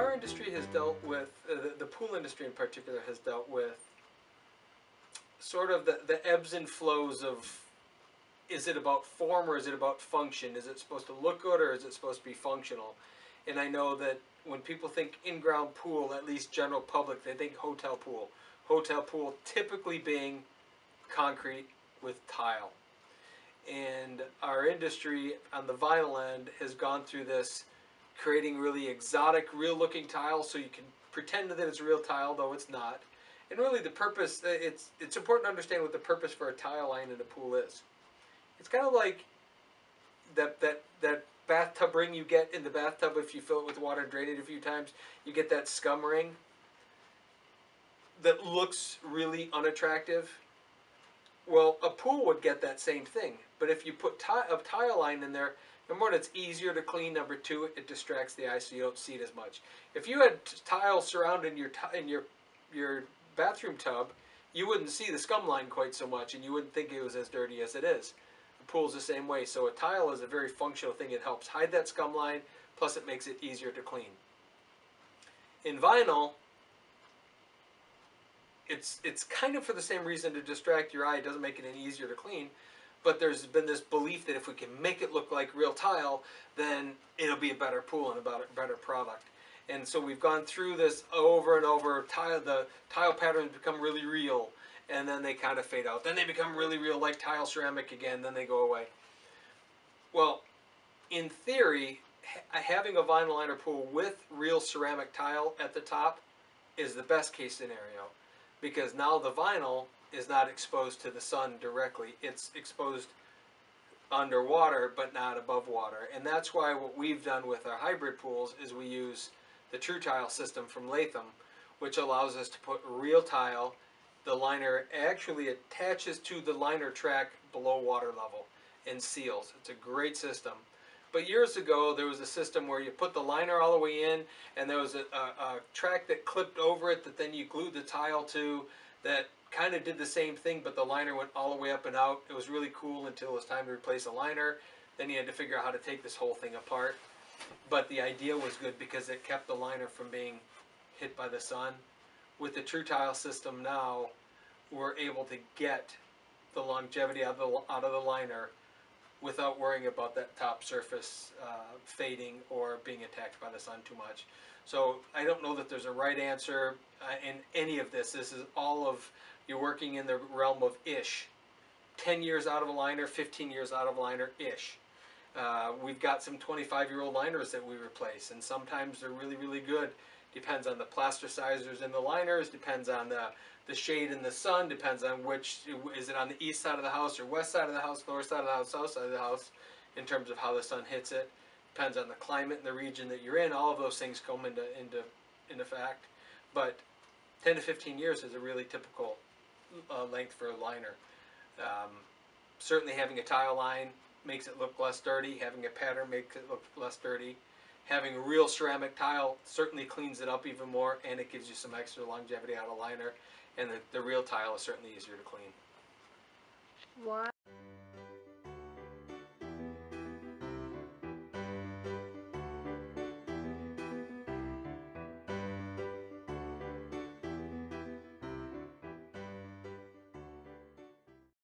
our industry has dealt with, the pool industry in particular has dealt with sort of the ebbs and flows of, is it about form or is it about function? Is it supposed to look good or is it supposed to be functional? And I know that when people think in-ground pool, at least general public, they think hotel pool. Hotel pool typically being concrete with tile. And our industry on the vinyl end has gone through this, creating really exotic, real-looking tile so you can pretend that it's real tile, though it's not. And really the purpose, it's important to understand what the purpose for a tile line in a pool is. It's kind of like that bathtub ring you get in the bathtub if you fill it with water and drain it a few times. You get that scum ring that looks really unattractive. Well, a pool would get that same thing. But if you put a tile line in there, number one, it's easier to clean. Number two, it distracts the eye so you don't see it as much. If you had tile surrounding your bathroom tub, you wouldn't see the scum line quite so much, and you wouldn't think it was as dirty as it is. The pool's the same way. So a tile is a very functional thing. It helps hide that scum line, plus it makes it easier to clean. In vinyl, it's kind of for the same reason, to distract your eye. It doesn't make it any easier to clean. But there's been this belief that if we can make it look like real tile, then it'll be a better pool and a better product. And so we've gone through this over and over. The tile patterns become really real, and then they kind of fade out. Then they become really real, like tile ceramic again, then they go away. Well, in theory, having a vinyl liner pool with real ceramic tile at the top is the best case scenario, because now the vinyl is not exposed to the sun directly. It's exposed underwater, but not above water. And that's why what we've done with our hybrid pools is we use the True Tile system from Latham, which allows us to put real tile. The liner actually attaches to the liner track below water level and seals. It's a great system. But years ago, there was a system where you put the liner all the way in, and there was a track that clipped over it that then you glued the tile to, that kind of did the same thing, but the liner went all the way up and out. It was really cool until it was time to replace a liner. Then you had to figure out how to take this whole thing apart. But the idea was good because it kept the liner from being hit by the sun. With the True Tile system now, we're able to get the longevity out of the liner without worrying about that top surface fading or being attacked by the sun too much. So I don't know that there's a right answer in any of this. This is all of, you're working in the realm of ish. 10 years out of a liner, 15 years out of a liner, ish. We've got some 25-year-old liners that we replace, and sometimes they're really, really good. Depends on the plasticizers in the liners, depends on the shade in the sun, depends on which, is it on the east side of the house or west side of the house, north side of the house, south side of the house, in terms of how the sun hits it. Depends on the climate and the region that you're in. All of those things come into fact. But 10 to 15 years is a really typical length for a liner. Certainly having a tile line makes it look less dirty. Having a pattern makes it look less dirty. Having a real ceramic tile certainly cleans it up even more, and it gives you some extra longevity out of liner. And the real tile is certainly easier to clean. Why